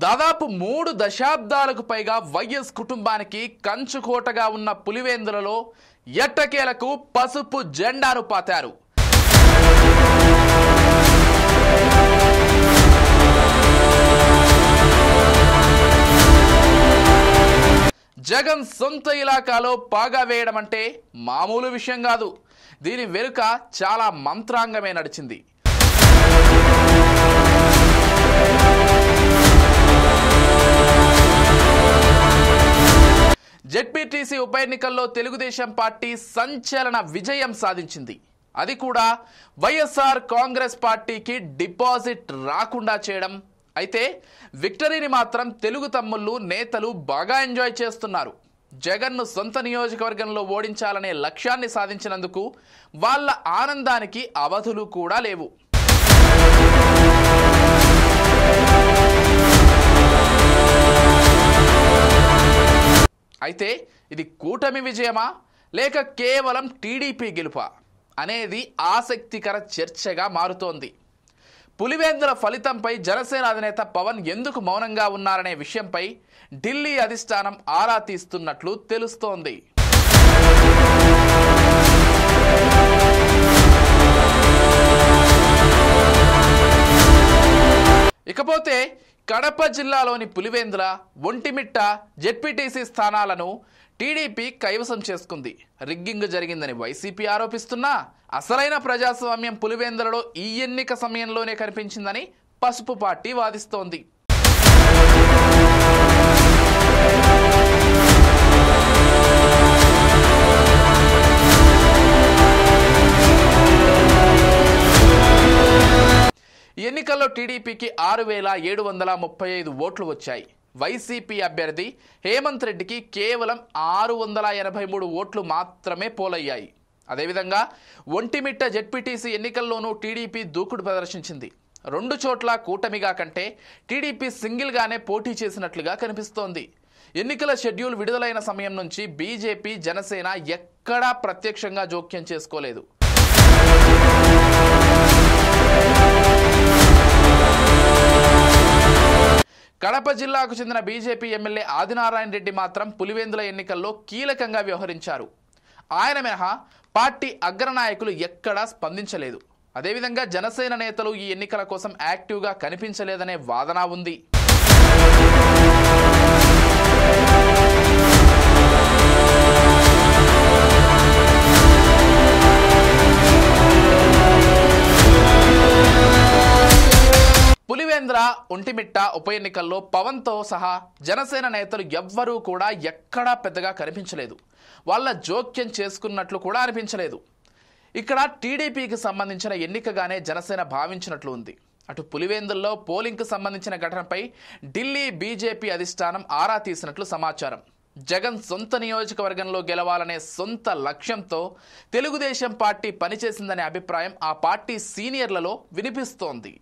దాదాపు 3 దశాబ్దాలకు పైగా వైఎస్ కుటుంబానికి కంచుకోటగా ఉన్న పులివెందులలో ఎట్టకేలకు పసుపు జెండాను పాతారు. జగన్ సొంత ఇలాకాలో పాగా వేయడం అంటే మామూలు విషయం కాదు. దీని వెనుక చాలా మంత్రాంగమే నడిచింది. జెడ్పీటీసీ ఉప ఎన్నికల్లో తెలుగుదేశం పార్టీ సంచలన విజయం సాధించింది. అది కూడా వైఎస్ఆర్ కాంగ్రెస్ పార్టీకి డిపాజిట్ రాకుండా చేయడం. అయితే విక్టరీని మాత్రం తెలుగు తమ్ముళ్ళు నేతలు బాగా ఎంజాయ్ చేస్తున్నారు. జగన్ను సొంత నియోజకవర్గంలో ఓడించాలనే లక్ష్యాన్ని సాధించినందుకు వాళ్ళ ఆనందానికి అవధులు కూడా లేవు. అయితే ఇది కూటమి విజయమా లేక కేవలం టీడీపీ గెలుపా అనేది ఆసక్తికర చర్చగా మారుతోంది. పులివెందుల ఫలితంపై జనసేన అధినేత పవన్ ఎందుకు మౌనంగా ఉన్నారనే విషయంపై ఢిల్లీ అధిష్టానం ఆరా తీస్తున్నట్లు తెలుస్తోంది. ఇకపోతే కడప జిల్లాలోని పులివెందుల, ఒంటిమిట్ట జెడ్పీటీసీ స్థానాలను టీడీపీ కైవసం చేసుకుంది. రిగ్గింగ్ జరిగిందని వైసీపీ ఆరోపిస్తున్నా అసలైన ప్రజాస్వామ్యం పులివెందులలో ఈ ఎన్నిక సమయంలోనే కనిపించిందని పసుపు పార్టీ వాదిస్తోంది. ఈ ఎన్నికల్లో టీడీపీకి 6,735 ఓట్లు వచ్చాయి. వైసీపీ అభ్యర్థి హేమంత్ రెడ్డికి కేవలం 683 ఓట్లు మాత్రమే పోలయ్యాయి. అదేవిధంగా ఒంటిమిట్ట జెడ్పీటీసీ ఎన్నికల్లోనూ టీడీపీ దూకుడు ప్రదర్శించింది. 2 చోట్ల కూటమిగా కంటే టీడీపీ సింగిల్గానే పోటీ చేసినట్లుగా కనిపిస్తోంది. ఎన్నికల షెడ్యూల్ విడుదలైన సమయం నుంచి బీజేపీ, జనసేన ఎక్కడా ప్రత్యక్షంగా జోక్యం చేసుకోలేదు. కడప జిల్లాకు చెందిన బీజేపీ ఎమ్మెల్యే ఆదినారాయణ రెడ్డి మాత్రం పులివెందుల ఎన్నికల్లో కీలకంగా వ్యవహరించారు. ఆయన మినహా పార్టీ అగ్రనాయకులు ఎక్కడా స్పందించలేదు. అదేవిధంగా జనసేన నేతలు ఈ ఎన్నికల కోసం యాక్టివ్గా కనిపించలేదనే వాదన ఉంది. పులివెందుల, ఒంటిమిట్ట ఉప ఎన్నికల్లో పవన్తో సహా జనసేన నేతలు ఎవ్వరూ కూడా ఎక్కడా పెద్దగా కనిపించలేదు. వాళ్ళ జోక్యం చేసుకున్నట్లు కూడా అనిపించలేదు. ఇక్కడ టీడీపీకి సంబంధించిన ఎన్నికగానే జనసేన భావించినట్లు ఉంది. అటు పులివెందుల్లో పోలింగ్కు సంబంధించిన ఘటనపై ఢిల్లీ బీజేపీ అధిష్టానం ఆరా తీసినట్లు సమాచారం. జగన్ సొంత నియోజకవర్గంలో గెలవాలనే సొంత లక్ష్యంతో తెలుగుదేశం పార్టీ పనిచేసిందనే అభిప్రాయం ఆ పార్టీ సీనియర్లలో వినిపిస్తోంది.